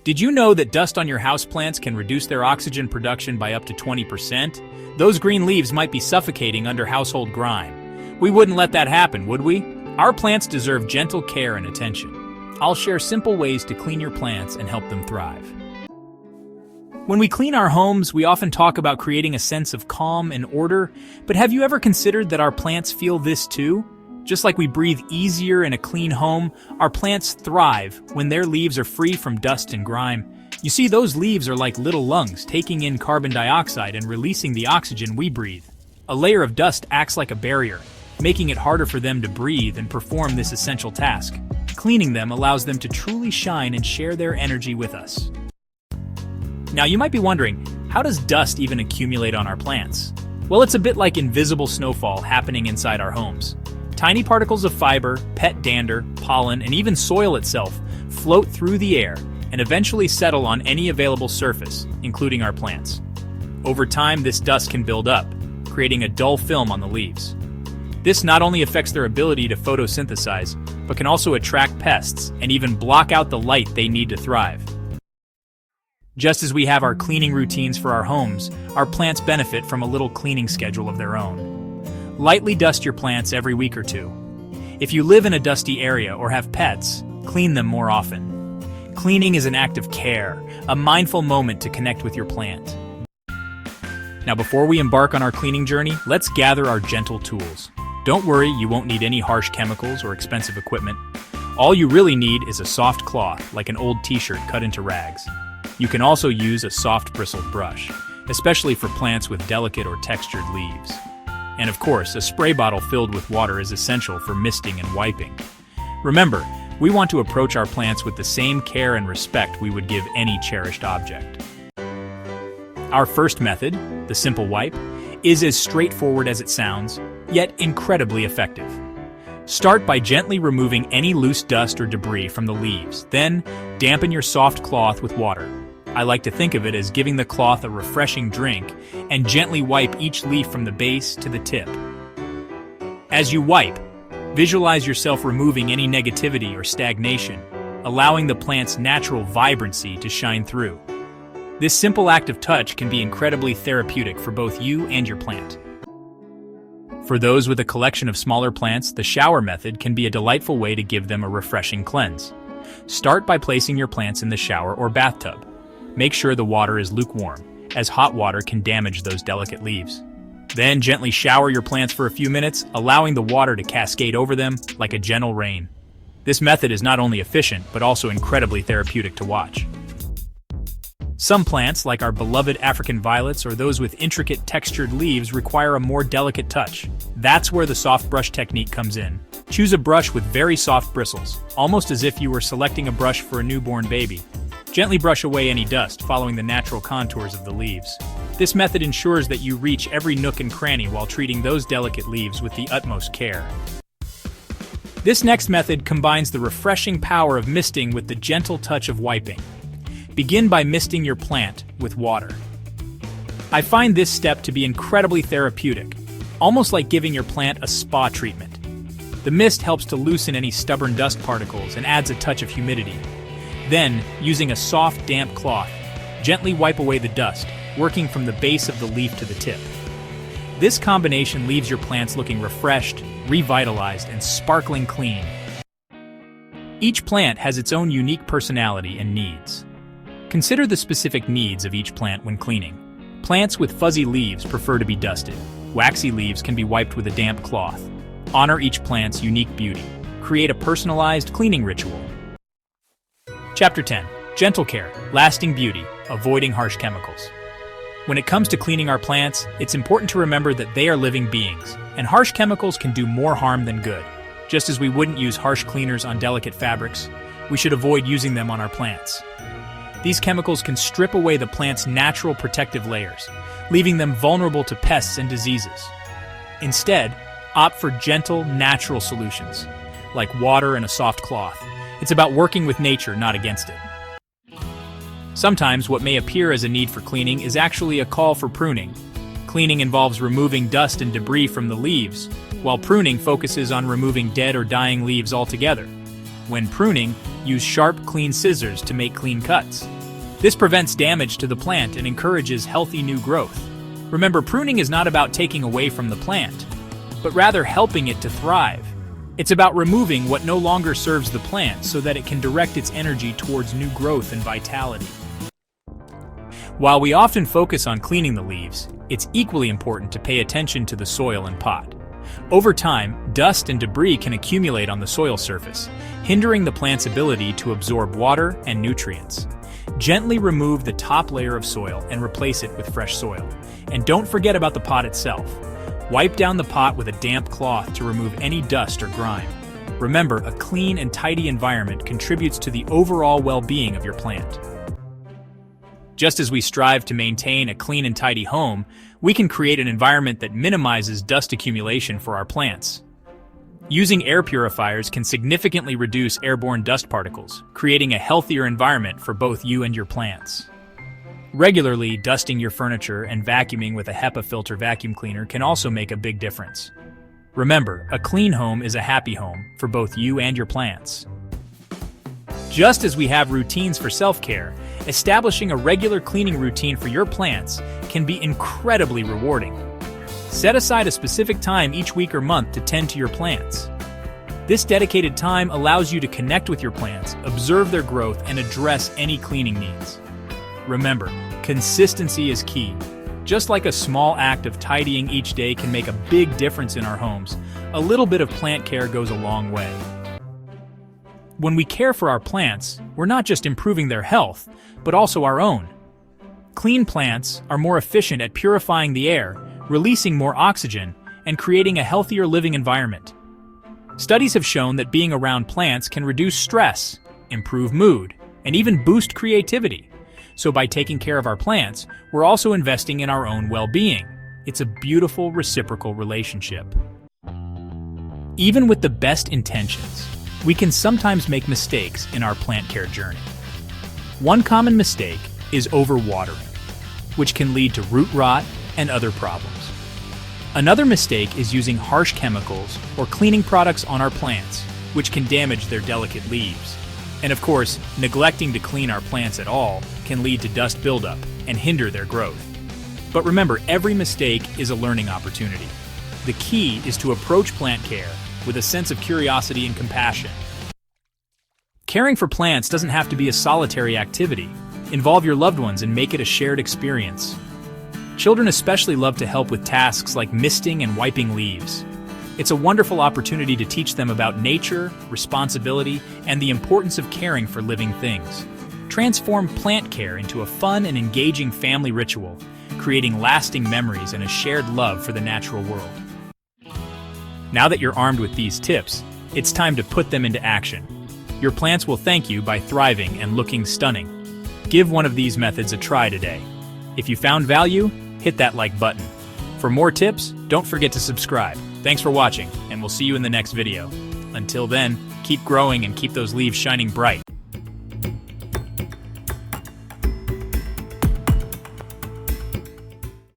Did you know that dust on your houseplants can reduce their oxygen production by up to 20%? Those green leaves might be suffocating under household grime. We wouldn't let that happen, would we? Our plants deserve gentle care and attention. I'll share simple ways to clean your plants and help them thrive. When we clean our homes, we often talk about creating a sense of calm and order, but have you ever considered that our plants feel this too? Just like we breathe easier in a clean home, our plants thrive when their leaves are free from dust and grime. You see, those leaves are like little lungs, taking in carbon dioxide and releasing the oxygen we breathe. A layer of dust acts like a barrier, making it harder for them to breathe and perform this essential task. Cleaning them allows them to truly shine and share their energy with us. Now, you might be wondering, how does dust even accumulate on our plants? Well, it's a bit like invisible snowfall happening inside our homes. Tiny particles of fiber, pet dander, pollen, and even soil itself float through the air and eventually settle on any available surface, including our plants. Over time, this dust can build up, creating a dull film on the leaves. This not only affects their ability to photosynthesize, but can also attract pests and even block out the light they need to thrive. Just as we have our cleaning routines for our homes, our plants benefit from a little cleaning schedule of their own. Lightly dust your plants every week or two. If you live in a dusty area or have pets, clean them more often. Cleaning is an act of care, a mindful moment to connect with your plant. Now, before we embark on our cleaning journey, let's gather our gentle tools. Don't worry, you won't need any harsh chemicals or expensive equipment. All you really need is a soft cloth, like an old t-shirt cut into rags. You can also use a soft bristled brush, especially for plants with delicate or textured leaves. And of course, a spray bottle filled with water is essential for misting and wiping. Remember, we want to approach our plants with the same care and respect we would give any cherished object. Our first method, the simple wipe, is as straightforward as it sounds, yet incredibly effective. Start by gently removing any loose dust or debris from the leaves, then dampen your soft cloth with water. I like to think of it as giving the cloth a refreshing drink and gently wipe each leaf from the base to the tip. As you wipe, visualize yourself removing any negativity or stagnation, allowing the plant's natural vibrancy to shine through. This simple act of touch can be incredibly therapeutic for both you and your plant. For those with a collection of smaller plants, the shower method can be a delightful way to give them a refreshing cleanse. Start by placing your plants in the shower or bathtub. Make sure the water is lukewarm, as hot water can damage those delicate leaves. Then gently shower your plants for a few minutes, allowing the water to cascade over them like a gentle rain. This method is not only efficient, but also incredibly therapeutic to watch. Some plants, like our beloved African violets or those with intricate textured leaves, require a more delicate touch. That's where the soft brush technique comes in. Choose a brush with very soft bristles, almost as if you were selecting a brush for a newborn baby. Gently brush away any dust, following the natural contours of the leaves. This method ensures that you reach every nook and cranny while treating those delicate leaves with the utmost care. This next method combines the refreshing power of misting with the gentle touch of wiping. Begin by misting your plant with water. I find this step to be incredibly therapeutic, almost like giving your plant a spa treatment. The mist helps to loosen any stubborn dust particles and adds a touch of humidity. Then, using a soft, damp cloth, gently wipe away the dust, working from the base of the leaf to the tip. This combination leaves your plants looking refreshed, revitalized, and sparkling clean. Each plant has its own unique personality and needs. Consider the specific needs of each plant when cleaning. Plants with fuzzy leaves prefer to be dusted. Waxy leaves can be wiped with a damp cloth. Honor each plant's unique beauty. Create a personalized cleaning ritual. Chapter 10. Gentle Care, Lasting Beauty, Avoiding Harsh Chemicals. When it comes to cleaning our plants, it's important to remember that they are living beings, and harsh chemicals can do more harm than good. Just as we wouldn't use harsh cleaners on delicate fabrics, we should avoid using them on our plants. These chemicals can strip away the plant's natural protective layers, leaving them vulnerable to pests and diseases. Instead, opt for gentle, natural solutions, like water and a soft cloth. It's about working with nature, not against it. Sometimes what may appear as a need for cleaning is actually a call for pruning. Cleaning involves removing dust and debris from the leaves, while pruning focuses on removing dead or dying leaves altogether. When pruning, use sharp, clean scissors to make clean cuts. This prevents damage to the plant and encourages healthy new growth. Remember, pruning is not about taking away from the plant, but rather helping it to thrive. It's about removing what no longer serves the plant so that it can direct its energy towards new growth and vitality. While we often focus on cleaning the leaves, it's equally important to pay attention to the soil and pot. Over time, dust and debris can accumulate on the soil surface, hindering the plant's ability to absorb water and nutrients. Gently remove the top layer of soil and replace it with fresh soil. And don't forget about the pot itself. Wipe down the pot with a damp cloth to remove any dust or grime. Remember, a clean and tidy environment contributes to the overall well-being of your plant. Just as we strive to maintain a clean and tidy home, we can create an environment that minimizes dust accumulation for our plants. Using air purifiers can significantly reduce airborne dust particles, creating a healthier environment for both you and your plants. Regularly dusting your furniture and vacuuming with a HEPA filter vacuum cleaner can also make a big difference. Remember, a clean home is a happy home for both you and your plants. Just as we have routines for self-care, establishing a regular cleaning routine for your plants can be incredibly rewarding. Set aside a specific time each week or month to tend to your plants. This dedicated time allows you to connect with your plants, observe their growth, and address any cleaning needs. Remember, consistency is key. Just like a small act of tidying each day can make a big difference in our homes, a little bit of plant care goes a long way. When we care for our plants, we're not just improving their health, but also our own. Clean plants are more efficient at purifying the air, releasing more oxygen, and creating a healthier living environment. Studies have shown that being around plants can reduce stress, improve mood, and even boost creativity. So by taking care of our plants, we're also investing in our own well-being. It's a beautiful reciprocal relationship. Even with the best intentions, we can sometimes make mistakes in our plant care journey. One common mistake is overwatering, which can lead to root rot and other problems. Another mistake is using harsh chemicals or cleaning products on our plants, which can damage their delicate leaves. And of course, neglecting to clean our plants at all can lead to dust buildup and hinder their growth. But remember, every mistake is a learning opportunity. The key is to approach plant care with a sense of curiosity and compassion. Caring for plants doesn't have to be a solitary activity. Involve your loved ones and make it a shared experience. Children especially love to help with tasks like misting and wiping leaves. It's a wonderful opportunity to teach them about nature, responsibility, and the importance of caring for living things. Transform plant care into a fun and engaging family ritual, creating lasting memories and a shared love for the natural world. Now that you're armed with these tips, it's time to put them into action. Your plants will thank you by thriving and looking stunning. Give one of these methods a try today. If you found value, hit that like button. For more tips, don't forget to subscribe. Thanks for watching, and we'll see you in the next video. Until then, keep growing and keep those leaves shining bright.